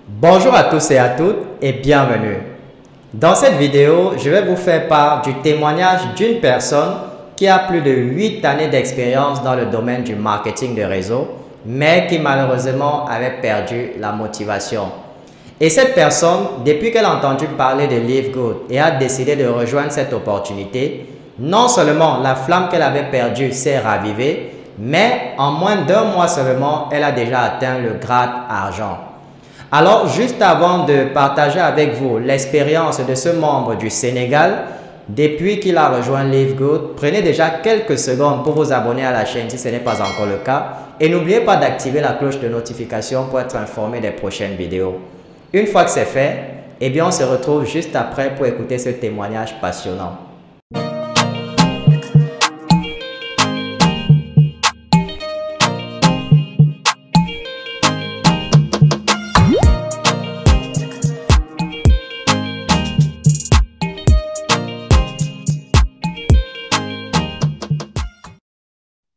Bonjour à tous et à toutes et bienvenue. Dans cette vidéo, je vais vous faire part du témoignage d'une personne qui a plus de 8 années d'expérience dans le domaine du marketing de réseau, mais qui malheureusement avait perdu la motivation. Et cette personne, depuis qu'elle a entendu parler de Live Good et a décidé de rejoindre cette opportunité, non seulement la flamme qu'elle avait perdue s'est ravivée, mais en moins d'un mois seulement, elle a déjà atteint le grade argent. Alors, juste avant de partager avec vous l'expérience de ce membre du Sénégal, depuis qu'il a rejoint Live Good, prenez déjà quelques secondes pour vous abonner à la chaîne si ce n'est pas encore le cas et n'oubliez pas d'activer la cloche de notification pour être informé des prochaines vidéos. Une fois que c'est fait, eh bien on se retrouve juste après pour écouter ce témoignage passionnant.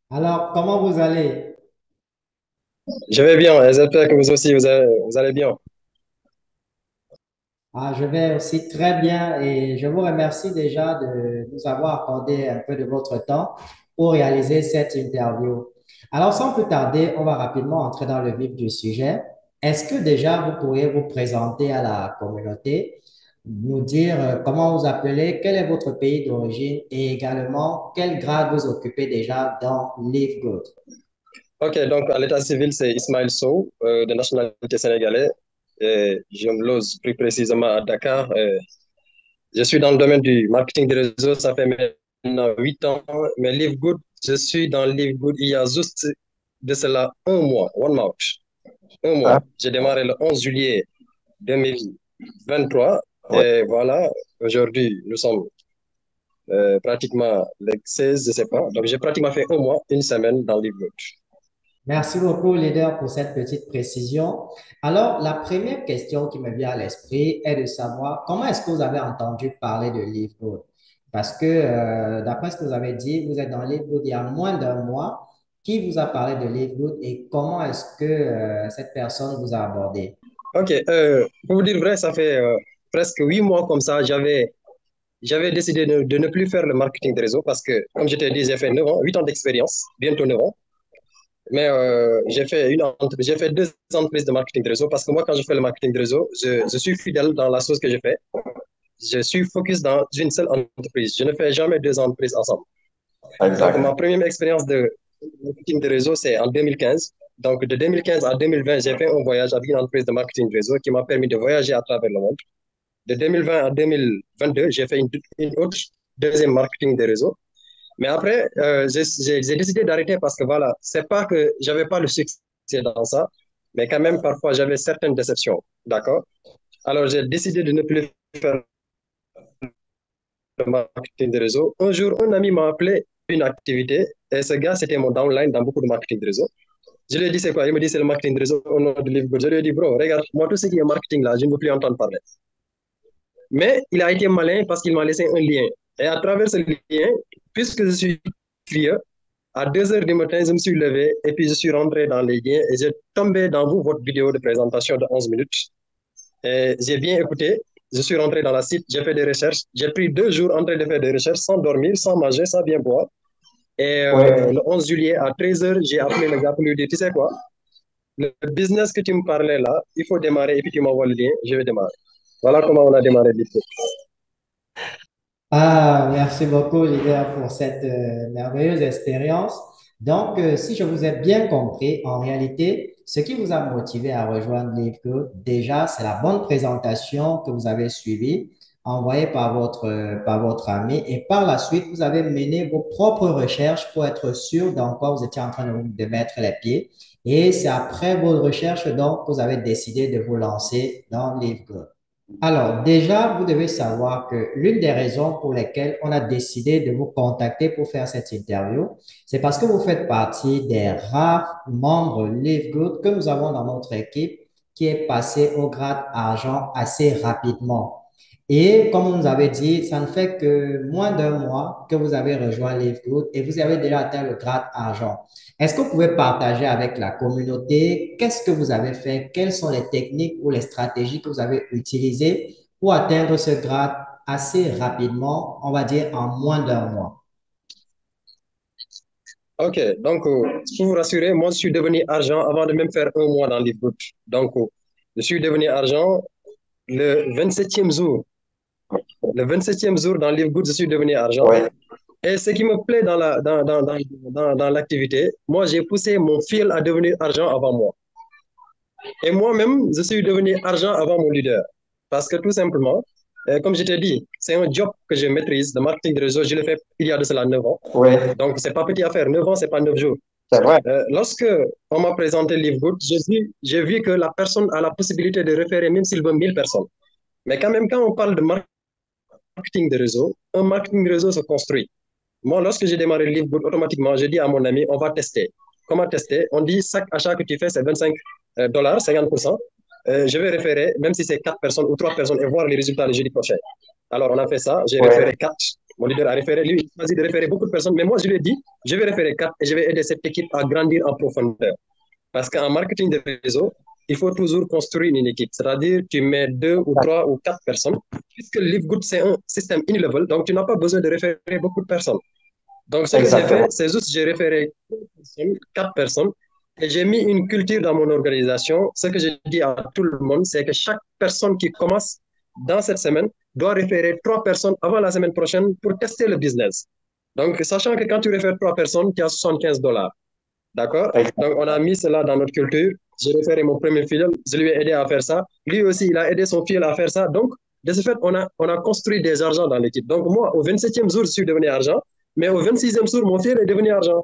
Alors, comment vous allez? Je vais bien, et j'espère que vous aussi, vous allez bien. Je vais aussi très bien et je vous remercie déjà de nous avoir accordé un peu de votre temps pour réaliser cette interview. Alors, sans plus tarder, on va rapidement entrer dans le vif du sujet. Est-ce que déjà vous pourriez vous présenter à la communauté, nous dire comment vous appelez, quel est votre pays d'origine et également quel grade vous occupez déjà dans Live Good? Ok, donc à l'état civil, c'est Ismaël Sow, de nationalité sénégalaise. Et je me lose plus précisément à Dakar. Je suis dans le domaine du marketing des réseaux, ça fait maintenant 8 ans. Mais Live Good, je suis dans Live Good il y a juste de cela un mois, one month, un mois. J'ai démarré le 11 juillet 2023. Et voilà, aujourd'hui, nous sommes pratiquement le 16, je ne sais pas. Donc j'ai pratiquement fait un mois, une semaine dans Live Good. Merci beaucoup, leader, pour cette petite précision. Alors, la première question qui me vient à l'esprit est de savoir comment est-ce que vous avez entendu parler de LiveGood? Parce que, d'après ce que vous avez dit, vous êtes dans LiveGood il y a moins d'un mois. Qui vous a parlé de LiveGood et comment est-ce que cette personne vous a abordé? Ok, pour vous dire vrai, ça fait presque 8 mois comme ça, j'avais décidé de ne plus faire le marketing de réseau parce que, comme je t'ai dit, j'ai fait 9 ans, 8 ans d'expérience, bientôt 9 ans. Mais j'ai fait deux entreprises de marketing de réseau parce que moi, quand je fais le marketing de réseau, je suis fidèle dans la chose que je fais. Je suis focus dans une seule entreprise. Je ne fais jamais deux entreprises ensemble. Donc, ma première expérience de marketing de réseau, c'est en 2015. Donc, de 2015 à 2020, j'ai fait un voyage avec une entreprise de marketing de réseau qui m'a permis de voyager à travers le monde. De 2020 à 2022, j'ai fait une autre deuxième marketing de réseau. Mais après, j'ai décidé d'arrêter parce que voilà, c'est pas que j'avais pas le succès dans ça, mais quand même, parfois, j'avais certaines déceptions. D'accord? Alors, j'ai décidé de ne plus faire le marketing de réseau. Un jour, un ami m'a appelé une activité et ce gars, c'était mon downline dans beaucoup de marketing de réseau. Je lui ai dit, c'est quoi? Il me dit, c'est le marketing de réseau au nom de Livegood. Je lui ai dit, bro, regarde, moi, tout ce qui est marketing là, je ne veux plus entendre parler. Mais il a été malin parce qu'il m'a laissé un lien. Et à travers ce lien, puisque je suis vieux, à 2 heures du matin, je me suis levé et puis je suis rentré dans les liens et j'ai tombé dans vous, votre vidéo de présentation de 11 minutes. Et j'ai bien écouté. Je suis rentré dans la site, j'ai fait des recherches. J'ai pris 2 jours en train de faire des recherches sans dormir, sans manger, sans bien boire. Et le 11 juillet à 13 heures, j'ai appelé le gars pour lui dire, tu sais quoi, le business que tu me parlais là, il faut démarrer et puis tu m'envoies le lien, je vais démarrer. Voilà comment on a démarré l'histoire. Merci beaucoup, leader, pour cette merveilleuse expérience. Donc, si je vous ai bien compris, en réalité, ce qui vous a motivé à rejoindre LiveGood, déjà, c'est la bonne présentation que vous avez suivie, envoyée par votre ami, et par la suite, vous avez mené vos propres recherches pour être sûr dans quoi vous étiez en train de mettre les pieds. Et c'est après vos recherches, donc, que vous avez décidé de vous lancer dans LiveGood. Alors, déjà, vous devez savoir que l'une des raisons pour lesquelles on a décidé de vous contacter pour faire cette interview, c'est parce que vous faites partie des rares membres Live que nous avons dans notre équipe qui est passé au grade argent assez rapidement. Et comme vous nous avez dit, ça ne fait que moins d'un mois que vous avez rejoint Livegood et vous avez déjà atteint le grade argent. Est-ce que vous pouvez partager avec la communauté qu'est-ce que vous avez fait, quelles sont les techniques ou les stratégies que vous avez utilisées pour atteindre ce grade assez rapidement, on va dire en moins d'un mois? Ok, donc pour vous rassurer, moi je suis devenu argent avant de même faire un mois dans Livegood. Donc je suis devenu argent le 27e jour. Le 27e jour dans Livegood, je suis devenu argent. Ouais. Et ce qui me plaît dans l'activité, moi j'ai poussé mon fil à devenir argent avant moi. Et moi-même, je suis devenu argent avant mon leader. Parce que tout simplement, comme je t'ai dit, c'est un job que je maîtrise, le marketing de réseau, je le fais il y a de cela 9 ans. Ouais, Donc, c'est pas petit à faire. 9 ans, c'est pas 9 jours. c'est vrai. Lorsque on m'a présenté LiveGood, j'ai vu que la personne a la possibilité de référer même s'il veut 1000 personnes. Mais quand même, quand on parle de marketing de réseau, un marketing de réseau se construit. Moi, lorsque j'ai démarré LiveGood, automatiquement, j'ai dit à mon ami, on va tester. Comment tester? On dit, chaque achat que tu fais, c'est 25 dollars, 50%. Je vais référer, même si c'est 4 personnes ou 3 personnes, et voir les résultats le jeudi prochain. Alors, on a fait ça. J'ai référé Ouais, 4. Mon leader a référé. Lui, il a choisi de référer beaucoup de personnes. Mais moi, je lui ai dit, je vais référer 4 et je vais aider cette équipe à grandir en profondeur. Parce qu'en marketing de réseau, il faut toujours construire une équipe. C'est-à-dire, tu mets 2 ou 3 ou 4 personnes. Puisque LiveGood, c'est un système in-level, donc tu n'as pas besoin de référer beaucoup de personnes. Donc, ce que j'ai fait, exactement. c'est juste, j'ai référé 4 personnes et j'ai mis une culture dans mon organisation. Ce que j'ai dit à tout le monde, c'est que chaque personne qui commence dans cette semaine doit référer 3 personnes avant la semaine prochaine pour tester le business. Donc, sachant que quand tu réfères 3 personnes, tu as 75 dollars. D'accord? Donc, on a mis cela dans notre culture. J'ai référé mon premier filleul, je lui ai aidé à faire ça. Lui aussi, il a aidé son filleul à faire ça. Donc, de ce fait, on a construit des argents dans l'équipe. Donc, moi, au 27e jour, je suis devenu argent, mais au 26e jour, mon filleul est devenu argent.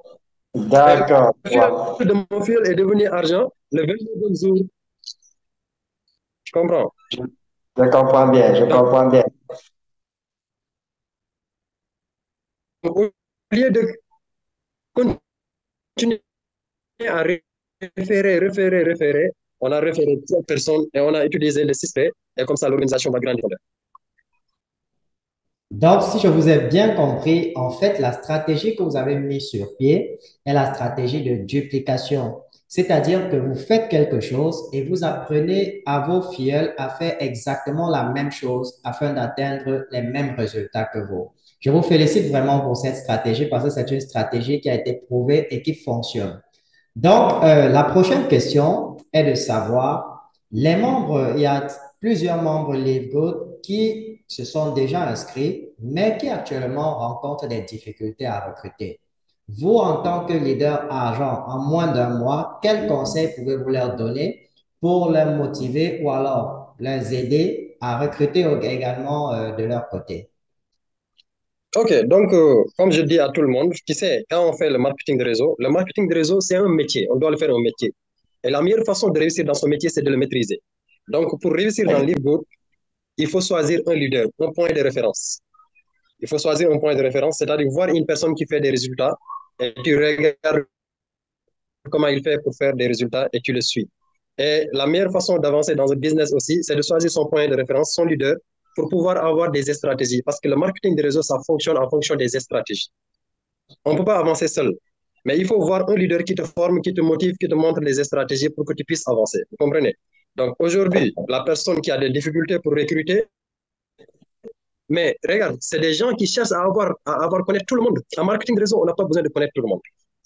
Et le D'accord. filleul Wow. de mon filleul est devenu argent le 29e jour. Je comprends. Je comprends bien, je Donc, comprends bien. au lieu de continuer à référer, on a référé 3 personnes et on a utilisé le système. Et comme ça, l'organisation va grandir. Donc, si je vous ai bien compris, en fait, la stratégie que vous avez mise sur pied est la stratégie de duplication. C'est-à-dire que vous faites quelque chose et vous apprenez à vos filleuls à faire exactement la même chose afin d'atteindre les mêmes résultats que vous. Je vous félicite vraiment pour cette stratégie parce que c'est une stratégie qui a été prouvée et qui fonctionne. Donc, la prochaine question est de savoir, les membres, il y a plusieurs membres LiveGood qui se sont déjà inscrits, mais qui actuellement rencontrent des difficultés à recruter. Vous, en tant que leader argent, en moins d'un mois, quels conseils pouvez-vous leur donner pour les motiver ou alors les aider à recruter également de leur côté? Ok, donc comme je dis à tout le monde, tu sais, quand on fait le marketing de réseau, c'est un métier, on doit le faire un métier. Et la meilleure façon de réussir dans son métier, c'est de le maîtriser. Donc, pour réussir dans LiveGood, il faut choisir un leader, un point de référence. Il faut choisir un point de référence, c'est-à-dire voir une personne qui fait des résultats et tu regardes comment il fait pour faire des résultats et tu le suis. Et la meilleure façon d'avancer dans un business aussi, c'est de choisir son point de référence, son leader, pour pouvoir avoir des stratégies. Parce que le marketing de réseau, ça fonctionne en fonction des stratégies. On ne peut pas avancer seul. Mais il faut voir un leader qui te forme, qui te motive, qui te montre les stratégies pour que tu puisses avancer. Vous comprenez? Donc aujourd'hui, la personne qui a des difficultés pour recruter, mais regarde, c'est des gens qui cherchent à avoir connaître tout le monde. En marketing de réseau, on n'a pas besoin de connaître tout le monde.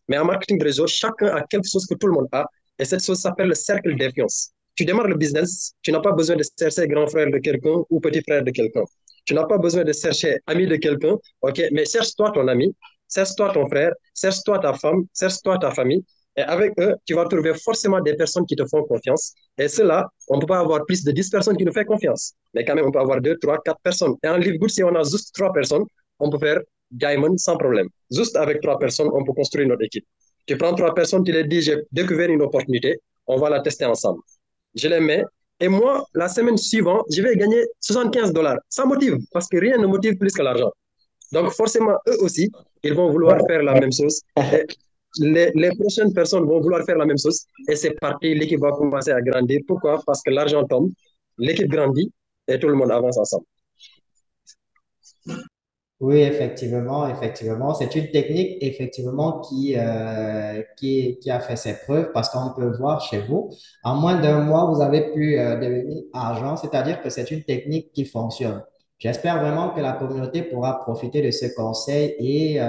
Mais en marketing de réseau, chacun a quelque chose que tout le monde a. Et cette chose s'appelle le cercle d'influence. Tu démarres le business, tu n'as pas besoin de chercher grand frère de quelqu'un ou petit frère de quelqu'un. Tu n'as pas besoin de chercher ami de quelqu'un, ok, mais cherche-toi ton ami, cherche-toi ton frère, cherche-toi ta femme, cherche-toi ta famille. Et avec eux, tu vas trouver forcément des personnes qui te font confiance. Et cela, on ne peut pas avoir plus de 10 personnes qui nous font confiance. Mais quand même, on peut avoir 2, 3, 4 personnes. Et en Live Good, si on a juste 3 personnes, on peut faire Diamond sans problème. Juste avec 3 personnes, on peut construire notre équipe. Tu prends 3 personnes, tu les dis, j'ai découvert une opportunité, on va la tester ensemble. Je les mets. Et moi, la semaine suivante, je vais gagner 75 dollars. Ça motive, parce que rien ne motive plus que l'argent. Donc, forcément, eux aussi, ils vont vouloir faire la même chose. Et les prochaines personnes vont vouloir faire la même chose. Et c'est parti, l'équipe va commencer à grandir. Pourquoi? Parce que l'argent tombe, l'équipe grandit et tout le monde avance ensemble. Oui, effectivement, effectivement. C'est une technique, effectivement, qui a fait ses preuves parce qu'on peut voir chez vous, en moins d'un mois, vous avez pu devenir argent, c'est-à-dire que c'est une technique qui fonctionne. J'espère vraiment que la communauté pourra profiter de ce conseil et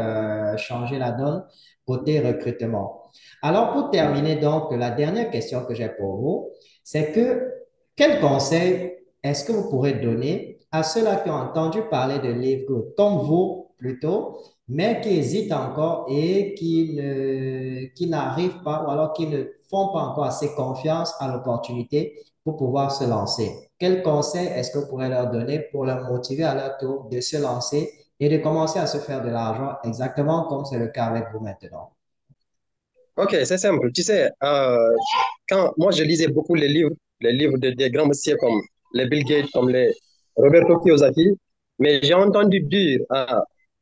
changer la donne côté recrutement. Alors, pour terminer, donc, la dernière question que j'ai pour vous, c'est que quel conseil est-ce que vous pourrez donner à ceux-là qui ont entendu parler de Live Good, comme vous plutôt, mais qui hésitent encore et qui n'arrivent pas ou alors qui ne font pas encore assez confiance à l'opportunité pour pouvoir se lancer? Quel conseil est-ce que vous pourrez leur donner pour leur motiver à leur tour de se lancer et de commencer à se faire de l'argent exactement comme c'est le cas avec vous maintenant? Ok, c'est simple. Tu sais, quand moi je lisais beaucoup les livres des grands messieurs comme les Bill Gates, comme les Roberto Kiyosaki, mais j'ai entendu dire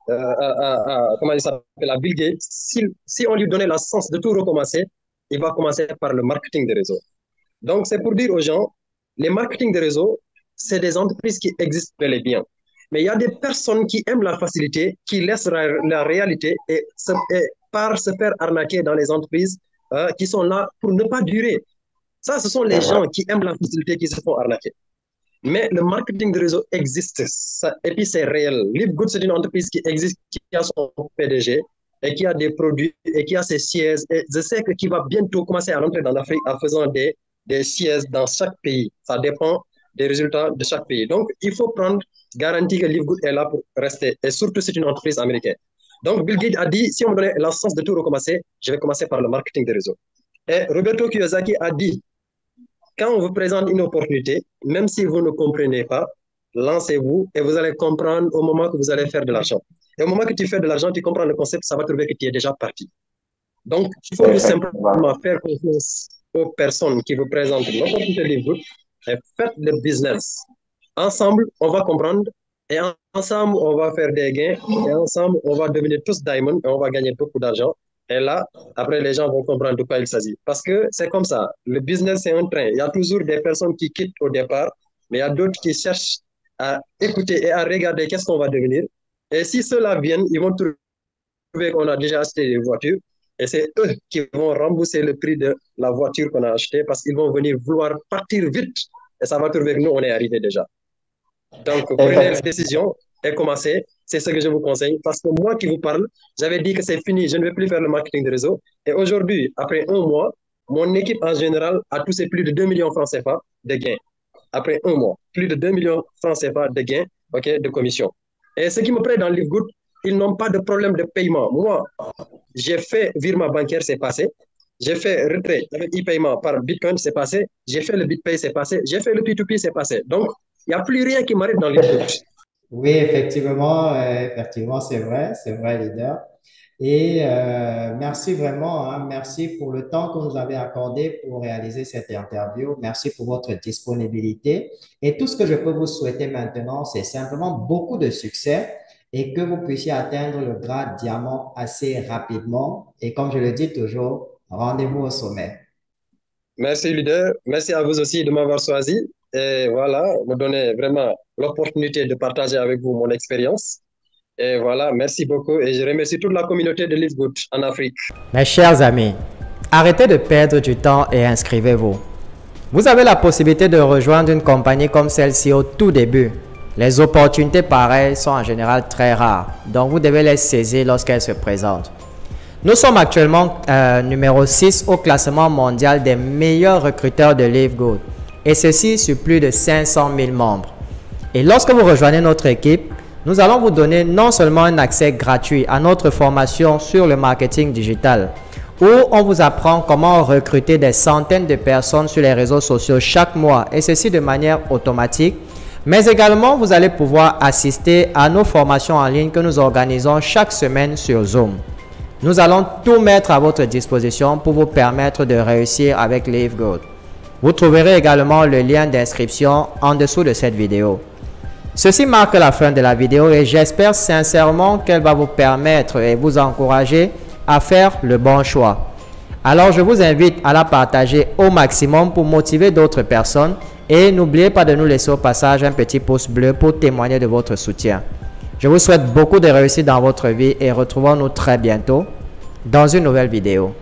comment il s'appelle, à Bill Gates, si on lui donnait la chance de tout recommencer, il va commencer par le marketing des réseaux. Donc, c'est pour dire aux gens, les marketing de réseau, c'est des entreprises qui existent bel et bien. Mais il y a des personnes qui aiment la facilité, qui laissent la réalité et par se faire arnaquer dans les entreprises qui sont là pour ne pas durer. Ça, ce sont les gens qui aiment la facilité qui se font arnaquer. Mais le marketing de réseau existe. Et puis, c'est réel. LiveGood, c'est une entreprise qui existe, qui a son PDG et qui a des produits et qui a ses sièges. Et je sais que qui va bientôt commencer à rentrer dans l'Afrique en faisant des sièges dans chaque pays. Ça dépend des résultats de chaque pays. Donc, il faut prendre garantie que LiveGood est là pour rester. Et surtout, c'est une entreprise américaine. Donc, Bill Gates a dit, si on me donnait la chance de tout recommencer, je vais commencer par le marketing de réseau. Et Roberto Kiyosaki a dit, quand on vous présente une opportunité, même si vous ne comprenez pas, lancez-vous et vous allez comprendre au moment que vous allez faire de l'argent. Et au moment que tu fais de l'argent, tu comprends le concept, ça va trouver que tu es déjà parti. Donc, il faut tout simplement faire confiance aux personnes qui vous présentent l'opportunité de vous et faites le business. Ensemble, on va comprendre et ensemble, on va faire des gains et ensemble, on va devenir tous diamond et on va gagner beaucoup d'argent. Et là, après, les gens vont comprendre de quoi il s'agit. Parce que c'est comme ça. Le business, c'est un train. Il y a toujours des personnes qui quittent au départ, mais il y a d'autres qui cherchent à écouter et à regarder qu'est-ce qu'on va devenir. Et si ceux-là viennent, ils vont trouver qu'on a déjà acheté des voitures. Et c'est eux qui vont rembourser le prix de la voiture qu'on a achetée parce qu'ils vont venir vouloir partir vite. Et ça va trouver que nous, on est arrivé déjà. Donc, prenez la décision et commencez. C'est ce que je vous conseille. Parce que moi qui vous parle, j'avais dit que c'est fini, je ne vais plus faire le marketing de réseau. Et aujourd'hui, après un mois, mon équipe en général a touché plus de 2 millions de francs CFA de gains. Après un mois, plus de 2 millions de francs CFA de gains, de commission. Et ceux qui me prêtent dans LiveGood, ils n'ont pas de problème de paiement. Moi, j'ai fait virement bancaire, c'est passé. J'ai fait retrait avec e-paiement par Bitcoin, c'est passé. J'ai fait le BitPay, c'est passé. J'ai fait le P2P, c'est passé. Donc, il n'y a plus rien qui m'arrête dans les coachs. Oui, effectivement, c'est vrai, leader. Et merci vraiment, hein, merci pour le temps que vous avez accordé pour réaliser cette interview. Merci pour votre disponibilité. Et tout ce que je peux vous souhaiter maintenant, c'est simplement beaucoup de succès et que vous puissiez atteindre le grade diamant assez rapidement. Et comme je le dis toujours, rendez-vous au sommet. Merci, leader. Merci à vous aussi de m'avoir choisi. Et voilà, me donner vraiment l'opportunité de partager avec vous mon expérience. Et voilà, merci beaucoup. Et je remercie toute la communauté de LiveGood en Afrique. Mes chers amis, arrêtez de perdre du temps et inscrivez-vous. Vous avez la possibilité de rejoindre une compagnie comme celle-ci au tout début. Les opportunités pareilles sont en général très rares, donc vous devez les saisir lorsqu'elles se présentent. Nous sommes actuellement numéro 6 au classement mondial des meilleurs recruteurs de LiveGood, et ceci sur plus de 500 000 membres. Et lorsque vous rejoignez notre équipe, nous allons vous donner non seulement un accès gratuit à notre formation sur le marketing digital, où on vous apprend comment recruter des centaines de personnes sur les réseaux sociaux chaque mois, et ceci de manière automatique. Mais également, vous allez pouvoir assister à nos formations en ligne que nous organisons chaque semaine sur Zoom. Nous allons tout mettre à votre disposition pour vous permettre de réussir avec LiveGood. Vous trouverez également le lien d'inscription en dessous de cette vidéo. Ceci marque la fin de la vidéo et j'espère sincèrement qu'elle va vous permettre et vous encourager à faire le bon choix. Alors, je vous invite à la partager au maximum pour motiver d'autres personnes et n'oubliez pas de nous laisser au passage un petit pouce bleu pour témoigner de votre soutien. Je vous souhaite beaucoup de réussite dans votre vie et retrouvons-nous très bientôt dans une nouvelle vidéo.